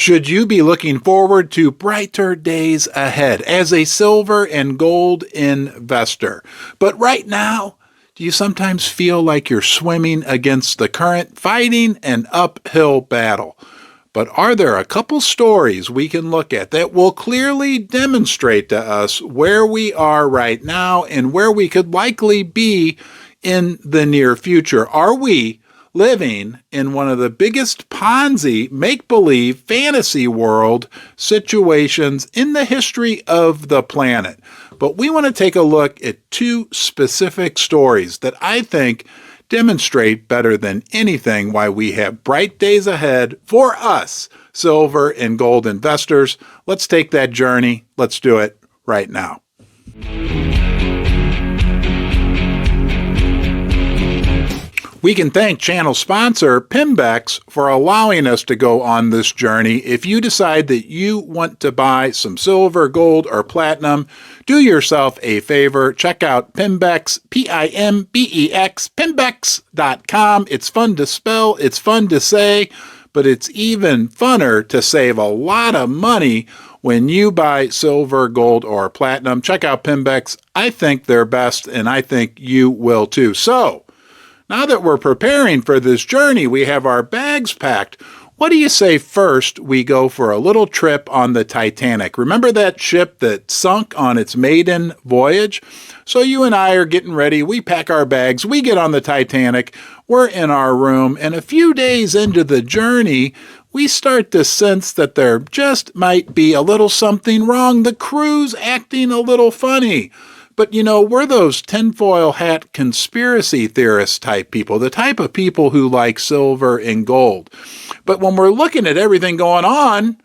Should you be looking forward to brighter days ahead as a silver and gold investor? But right now, do you sometimes feel like you're swimming against the current, fighting an uphill battle? But are there a couple stories we can look at that will clearly demonstrate to us where we are right now and where we could likely be in the near future? Are we living in one of the biggest Ponzi, make-believe, fantasy world situations in the history of the planet? But we want to take a look at two specific stories that I think demonstrate better than anything why we have bright days ahead for us, silver and gold investors. Let's take that journey. Let's do it right now. We can thank channel sponsor Pimbex for allowing us to go on this journey. If you decide that you want to buy some silver, gold, or platinum, do yourself a favor. Check out Pimbex, P-I-M-B-E-X, Pimbex.com. It's fun to spell, it's fun to say, but it's even funner to save a lot of money when you buy silver, gold, or platinum. Check out Pimbex. I think they're best, and I think you will too. So, now that we're preparing for this journey, we have our bags packed. What do you say first we go for a little trip on the Titanic? Remember that ship that sunk on its maiden voyage? So you and I are getting ready. We pack our bags. We get on the Titanic. We're in our room. And a few days into the journey, we start to sense that there just might be a little something wrong. The crew's acting a little funny. But, you know, we're those tinfoil hat conspiracy theorist type people, the type of people who like silver and gold. But when we're looking at everything going on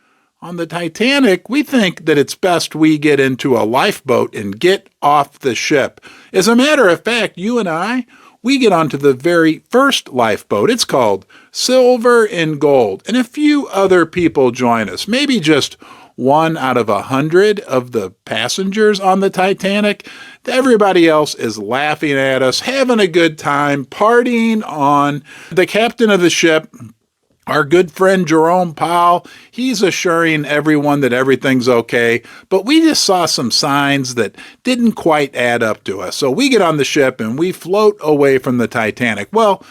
the Titanic, we think that it's best we get into a lifeboat and get off the ship. As a matter of fact, you and I, we get onto the very first lifeboat. It's called Silver and Gold. And a few other people join us, maybe just 1 out of 100 of the passengers on the Titanic. Everybody else is laughing at us, having a good time, partying on. The captain of the ship, our good friend Jerome Powell, he's assuring everyone that everything's okay, but we just saw some signs that didn't quite add up to us. So we get on the ship and we float away from the Titanic. Well,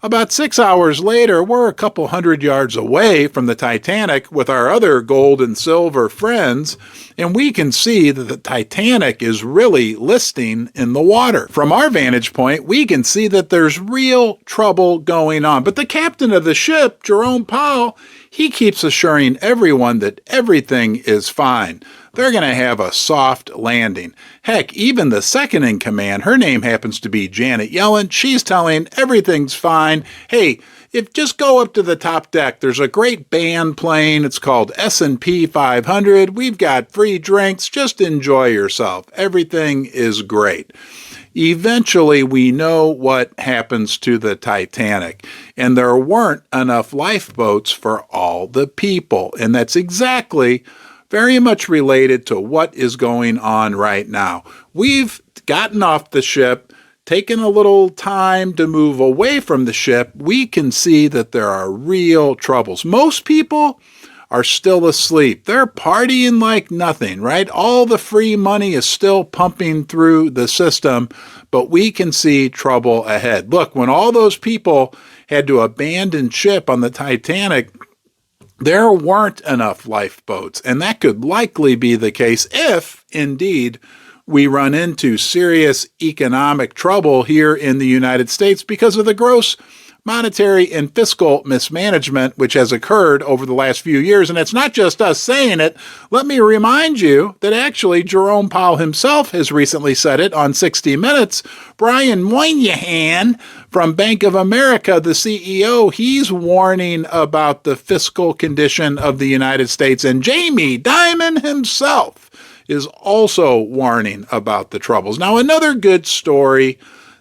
about 6 hours later, we're a couple hundred yards away from the Titanic with our other gold and silver friends, and we can see that the Titanic is really listing in the water. From our vantage point, we can see that there's real trouble going on. But the captain of the ship, Jerome Powell, he keeps assuring everyone that everything is fine. They're going to have a soft landing. Heck, even the second in command, her name happens to be Janet Yellen, she's telling everything's fine. Hey, if just go up to the top deck, there's a great band playing. It's called S&P 500. We've got free drinks. Just enjoy yourself. Everything is great. Eventually, we know what happens to the Titanic, and there weren't enough lifeboats for all the people. And that's exactly very much related to what is going on right now. We've gotten off the ship, taken a little time to move away from the ship. We can see that there are real troubles. Most people are still asleep. They're partying like nothing, right? All the free money is still pumping through the system, but we can see trouble ahead. Look, when all those people had to abandon ship on the Titanic, there weren't enough lifeboats, and that could likely be the case if, indeed, we run into serious economic trouble here in the United States because of the gross monetary and fiscal mismanagement which has occurred over the last few years. And it's not just us saying it. Let me remind you that actually Jerome Powell himself has recently said it on 60 Minutes. Brian Moynihan from Bank of America, the CEO, he's warning about the fiscal condition of the United States. And Jamie Dimon himself is also warning about the troubles. Now, another good story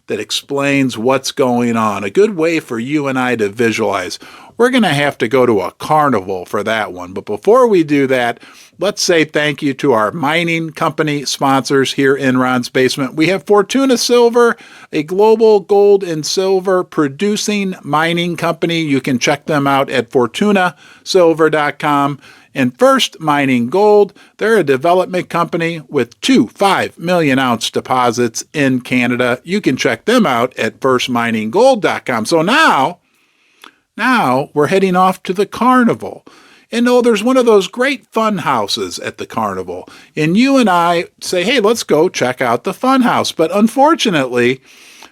that explains what's going on, a good way for you and I to visualize. we're going to have to go to a carnival for that one. But before we do that, let's say thank you to our mining company sponsors here in Ron's Basement. We have Fortuna Silver, a global gold and silver producing mining company. You can check them out at fortunasilver.com. And First Mining Gold, they're a development company with 2 5 million ounce deposits in Canada. You can check them out at firstmininggold.com. So now we're heading off to the carnival. And there's one of those great fun houses at the carnival. And you and I say, hey, let's go check out the fun house. But unfortunately,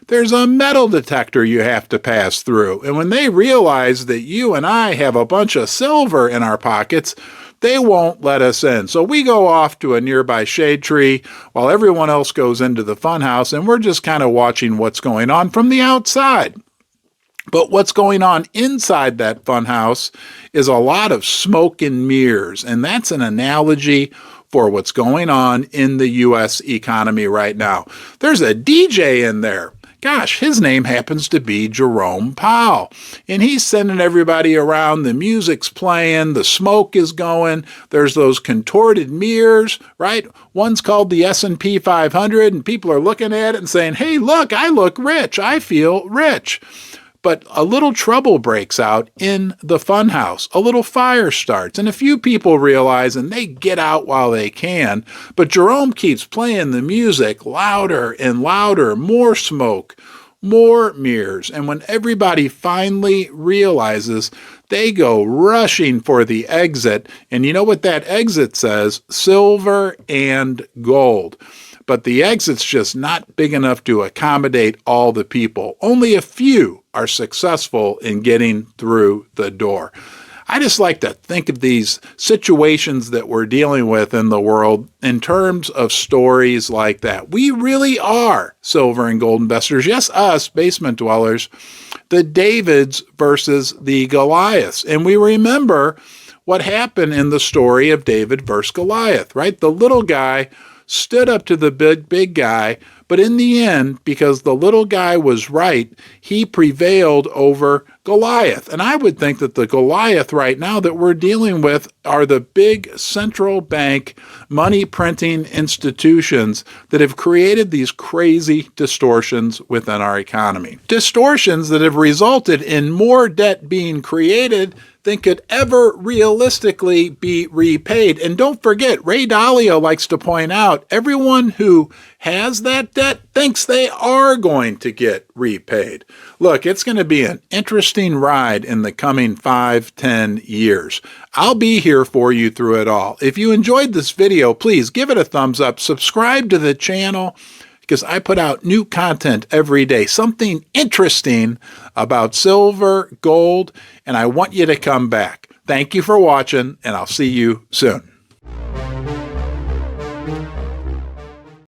there's a metal detector you have to pass through. And when they realize that you and I have a bunch of silver in our pockets, they won't let us in. So we go off to a nearby shade tree while everyone else goes into the fun house, and we're just kind of watching what's going on from the outside. But what's going on inside that fun house is a lot of smoke and mirrors, and that's an analogy for what's going on in the U.S. economy right now. There's a DJ in there. Gosh, his name happens to be Jerome Powell, and he's sending everybody around. The music's playing, the smoke is going, there's those contorted mirrors, right? One's called the S&P 500, and people are looking at it and saying, hey, look, I look rich, I feel rich. But a little trouble breaks out in the funhouse. A little fire starts, and a few people realize, and they get out while they can. But Jerome keeps playing the music louder and louder, more smoke, more mirrors. And when everybody finally realizes, they go rushing for the exit. And you know what that exit says? Silver and gold. But the exit's just not big enough to accommodate all the people. Only a few are successful in getting through the door. I just like to think of these situations that we're dealing with in the world in terms of stories like that. We really are silver and gold investors. Yes, us, basement dwellers, the Davids versus the Goliaths. And we remember what happened in the story of David versus Goliath, right? The little guy stood up to the big guy, but in the end, because the little guy was right, he prevailed over Goliath. And I would think that the Goliath right now that we're dealing with are the big central bank money printing institutions that have created these crazy distortions within our economy. Distortions that have resulted in more debt being created than could ever realistically be repaid. And don't forget, Ray Dalio likes to point out, everyone who has that debt thinks they are going to get repaid. Look, it's going to be an interesting ride in the coming 5-10 years. I'll be here for you through it all. If you enjoyed this video, please give it a thumbs up, subscribe to the channel, because I put out new content every day, something interesting about silver, gold, and I want you to come back. Thank you for watching, and I'll see you soon.